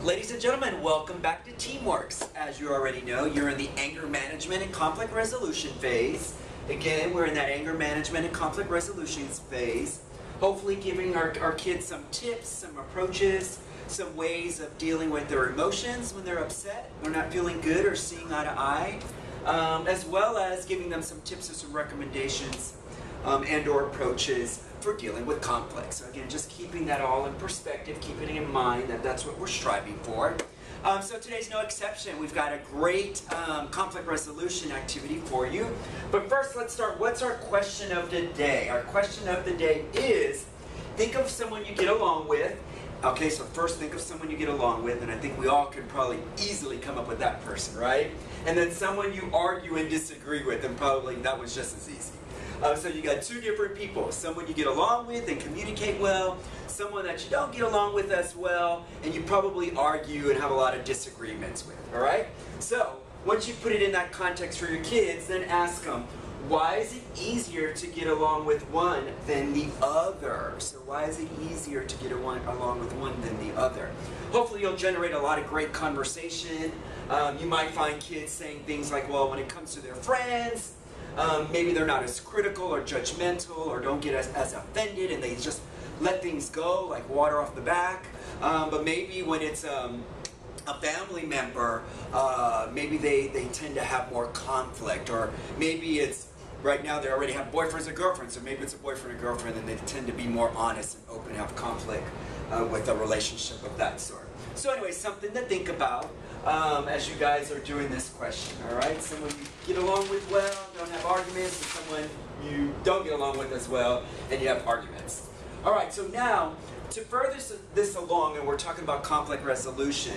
Ladies and gentlemen, welcome back to Teamworks. As you already know, you're in the anger management and conflict resolution phase. Again, we're in that anger management and conflict resolution phase. Hopefully giving our kids some tips, some approaches, some ways of dealing with their emotions when they're upset, they're not feeling good or seeing eye to eye, as well as giving them some tips or some recommendations and or approaches for dealing with conflict. So again, just keeping that all in perspective, keeping in mind that that's what we're striving for. So today's no exception. We've got a great conflict resolution activity for you. But first, let's start. What's our question of the day? Our question of the day is, think of someone you get along with. Okay, so first think of someone you get along with, and I think we all could probably easily come up with that person, right? And then someone you argue and disagree with, and probably that was just as easy. So you got two different people, someone you get along with and communicate well, someone that you don't get along with as well, and you probably argue and have a lot of disagreements with, all right? So once you put it in that context for your kids, then ask them, why is it easier to get along with one than the other? So why is it easier to get along with one than the other? Hopefully you'll generate a lot of great conversation. You might find kids saying things like, well, when it comes to their friends, maybe they're not as critical or judgmental or don't get as offended and they just let things go like water off the back. But maybe when it's a family member, maybe they tend to have more conflict, or maybe it's right now they already have boyfriends or girlfriends, so maybe it's a boyfriend or girlfriend and they tend to be more honest and open and have conflict with a relationship of that sort. So anyway, something to think about as you guys are doing this question, all right? Someone you get along with well, don't have arguments, and someone you don't get along with as well, and you have arguments. All right, so now, to further this along, and we're talking about conflict resolution,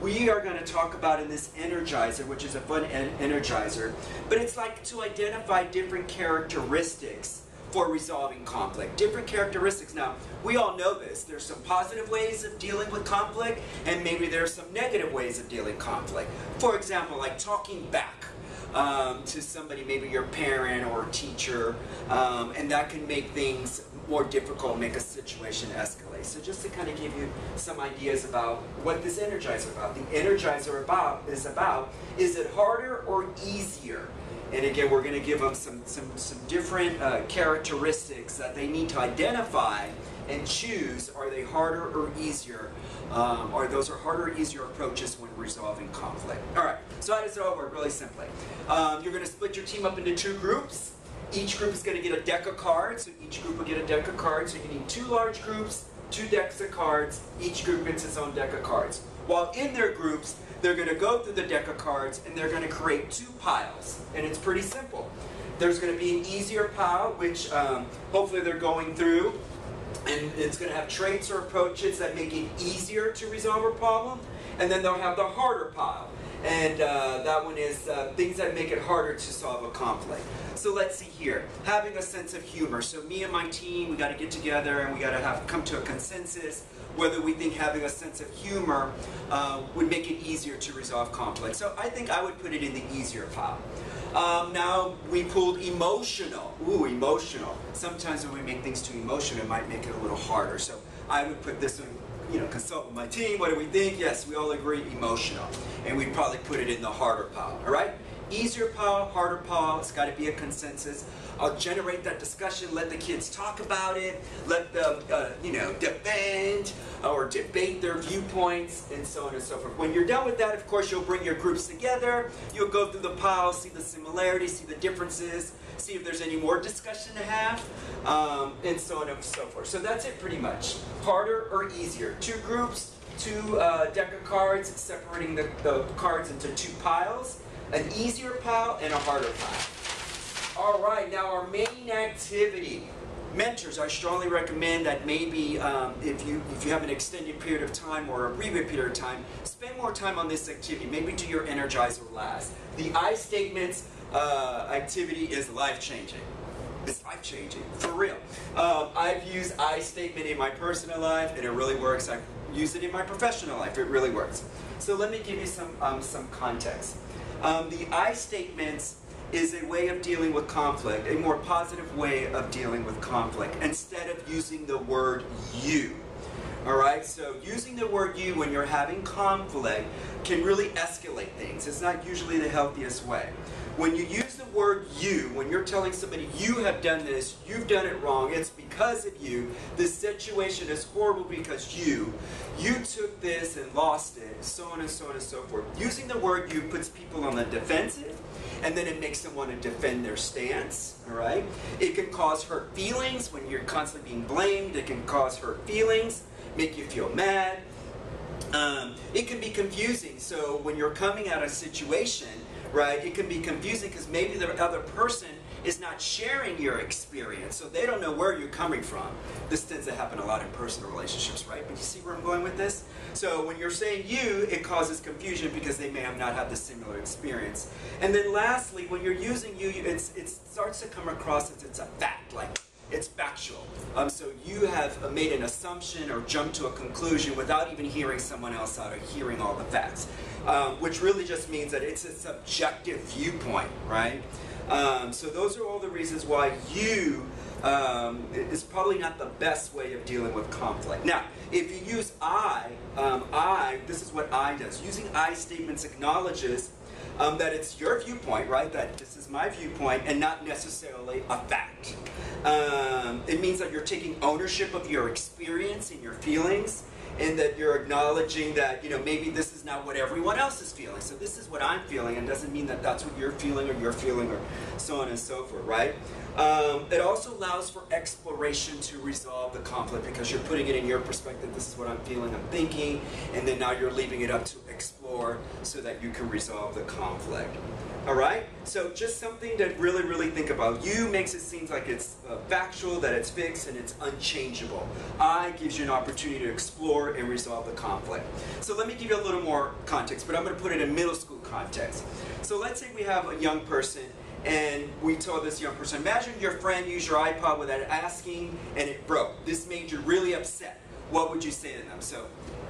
we are going to talk about in this Energizer, which is a fun Energizer, but it's like to identify different characteristics for resolving conflict. Different characteristics. Now, we all know this. There's some positive ways of dealing with conflict, and maybe there's some negative ways of dealing with conflict. For example, like talking back to somebody, maybe your parent or teacher, and that can make things more difficult, make a situation escalate. So just to kind of give you some ideas about what this Energizer is about. The Energizer is it harder or easier? And again, we're going to give them some different characteristics that they need to identify and choose. Are they harder or easier? Or those are harder or easier approaches when resolving conflict. All right, so how does it all work? Really simply. You're going to split your team up into two groups. Each group is going to get a deck of cards. So each group will get a deck of cards. So you need two large groups, two decks of cards. Each group gets its own deck of cards. While in their groups, they're going to go through the deck of cards and they're going to create two piles. And it's pretty simple. There's going to be an easier pile, which hopefully they're going through. And it's going to have traits or approaches that make it easier to resolve a problem. And then they'll have the harder pile. And that one is things that make it harder to solve a conflict. So let's see here. Having a sense of humor. So me and my team, we got to get together and we got to come to a consensus whether we think having a sense of humor would make it easier to resolve conflict. So I think I would put it in the easier pile. Now we pulled emotional. Ooh, emotional. Sometimes when we make things too emotional, it might make it a little harder. So I would put this one, you know, consult with my team. What do we think? Yes, we all agree, emotional. And we'd probably put it in the harder pile, all right? Easier pile, harder pile, it's got to be a consensus. I'll generate that discussion, let the kids talk about it, let them, you know, defend or debate their viewpoints, and so on and so forth. When you're done with that, of course, you'll bring your groups together, you'll go through the pile, see the similarities, see the differences, see if there's any more discussion to have, and so on and so forth. So that's it pretty much. Harder or easier? Two groups, two deck of cards, separating the cards into two piles, an easier pile and a harder pile. All right, now our main activity. Mentors, I strongly recommend that maybe if you have an extended period of time or a abbreviated period of time, spend more time on this activity. Maybe do your Energizer last. The I statements activity is life-changing. It's life-changing, for real. I've used I statement in my personal life and it really works. I've used it in my professional life. It really works. So let me give you some context. The I statements is a way of dealing with conflict, a more positive way of dealing with conflict, instead of using the word you. All right, so using the word you when you're having conflict can really escalate things. It's not usually the healthiest way. When you use the word you, when you're telling somebody you have done this, you've done it wrong, it's because of you, this situation is horrible because you took this and lost it, so on and so on and so forth. Using the word you puts people on the defensive, and then it makes them want to defend their stance, all right? It can cause hurt feelings when you're constantly being blamed. It can cause hurt feelings, make you feel mad. It can be confusing. So when you're coming at a situation, right, it can be confusing because maybe the other person is not sharing your experience, so they don't know where you're coming from. This tends to happen a lot in personal relationships, right? But you see where I'm going with this? So when you're saying you, it causes confusion because they may have not had the similar experience. And then lastly, when you're using you, it starts to come across as it's a fact, like it's factual. So you have made an assumption or jumped to a conclusion without even hearing someone else out or hearing all the facts, which really just means that it's a subjective viewpoint, right? So those are all the reasons why you is probably not the best way of dealing with conflict. Now, if you use I, this is what I does. Using I statements acknowledges that it's your viewpoint, right? That this is my viewpoint and not necessarily a fact. It means that you're taking ownership of your experience and your feelings, and that you're acknowledging that, you know, maybe this is not what everyone else is feeling. So this is what I'm feeling, and doesn't mean that that's what you're feeling or so on and so forth, right? It also allows for exploration to resolve the conflict because you're putting it in your perspective. This is what I'm feeling, I'm thinking, and then now you're leaving it up to explore so that you can resolve the conflict. All right? So just something to really, really think about. You makes it seem like it's factual, that it's fixed, and it's unchangeable. I gives you an opportunity to explore and resolve the conflict. So let me give you a little more context, but I'm going to put it in middle school context. So let's say we have a young person, and we told this young person, imagine your friend used your iPod without asking, and it broke. This made you really upset. What would you say to them? So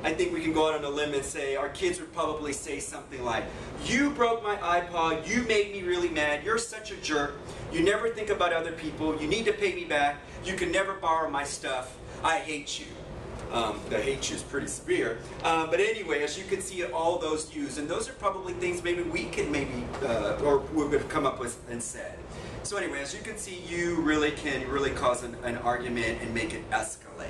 I think we can go out on a limb and say our kids would probably say something like, you broke my iPod, you made me really mad, you're such a jerk, you never think about other people, you need to pay me back, you can never borrow my stuff, I hate you. The hate you is pretty severe. But anyway, as you can see, all those used, and those are probably things maybe we could or we would have come up with and said. So anyway, as you can see, you really can cause an argument and make it escalate.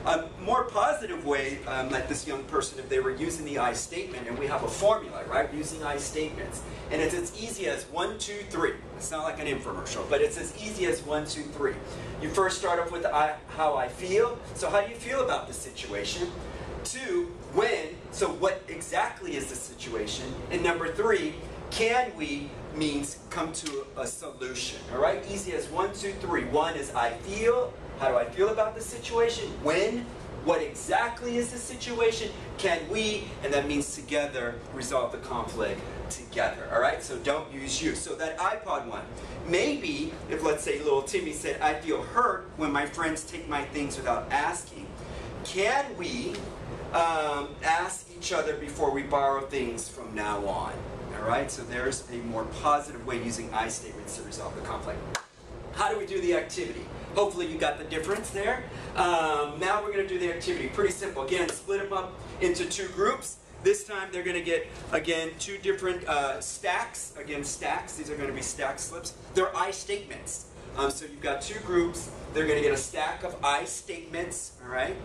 A more positive way, like this young person, if they were using the I statement, and we have a formula, right, using I statements, and it's as easy as 1, 2, 3. It's not like an infomercial, but it's as easy as 1, 2, 3. You first start off with how I feel. So how do you feel about the situation? 2, when, so what exactly is the situation? And number 3, can we means come to a solution, all right? Easy as 1, 2, 3. 1 is I feel. How do I feel about the situation? When? What exactly is the situation? Can we, and that means together, resolve the conflict together, all right? So don't use you. So that iPod one. Maybe, if let's say little Timmy said, I feel hurt when my friends take my things without asking. Can we ask each other before we borrow things from now on? All right, so there's a more positive way using I statements to resolve the conflict. How do we do the activity? Hopefully you got the difference there. Now we're going to do the activity. Pretty simple. Again, split them up into 2 groups. This time they're going to get, again, 2 different stacks. Again, stacks. These are going to be stack slips. They're I statements. So you've got 2 groups. They're going to get a stack of I statements, all right?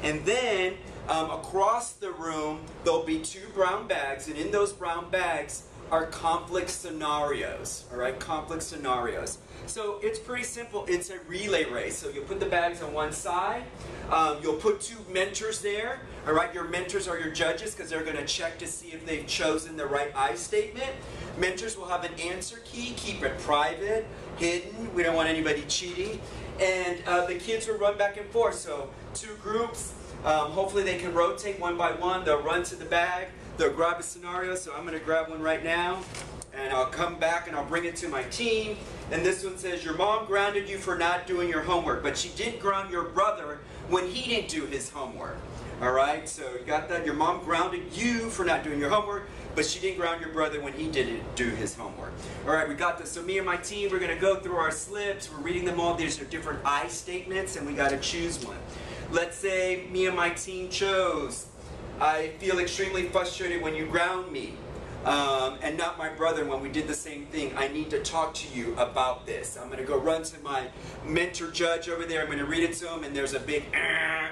And then across the room, there'll be 2 brown bags, and in those brown bags are conflict scenarios, all right? Conflict scenarios. So it's pretty simple. It's a relay race. So you'll put the bags on one side. You'll put 2 mentors there, all right? Your mentors are your judges because they're going to check to see if they've chosen the right I statement. Mentors will have an answer key. Keep it private, hidden. We don't want anybody cheating. And the kids will run back and forth. So 2 groups. Hopefully they can rotate one by one. They'll run to the bag. They'll grab a scenario. So I'm going to grab one right now. And I'll come back and I'll bring it to my team. And this one says, your mom grounded you for not doing your homework, but she did ground your brother when he didn't do his homework. All right, so you got that? Your mom grounded you for not doing your homework, but she didn't ground your brother when he didn't do his homework. All right, we got this. So me and my team, we're going to go through our slips. We're reading them all. These are different I statements, and we got to choose one. Let's say me and my team chose, I feel extremely frustrated when you ground me. And not my brother when we did the same thing. I need to talk to you about this. I'm going to go run to my mentor judge over there. I'm going to read it to him, and there's a big,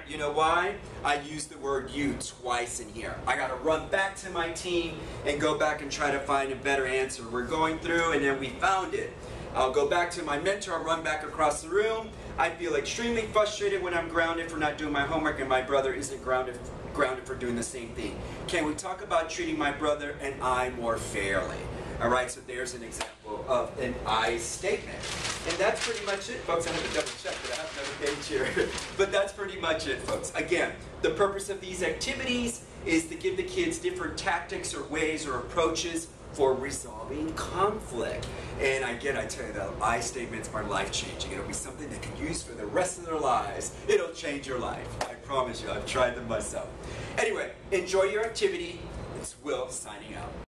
you know why? I used the word you twice in here. I got to run back to my team and go back and try to find a better answer. We're going through, and then we found it. I'll go back to my mentor, I'll run back across the room. I feel extremely frustrated when I'm grounded for not doing my homework, and my brother isn't grounded for doing the same thing. Can we talk about treating my brother and I more fairly? All right, so there's an example of an I statement. And that's pretty much it, folks. I have to double check, but I have another page here. But that's pretty much it, folks. Again, the purpose of these activities is to give the kids different tactics or ways or approaches for resolving conflict. And again, I tell you, the I statements are life-changing. It'll be something they can use for the rest of their lives. It'll change your life. I promise you, I've tried them myself. Anyway, enjoy your activity. It's Will signing out.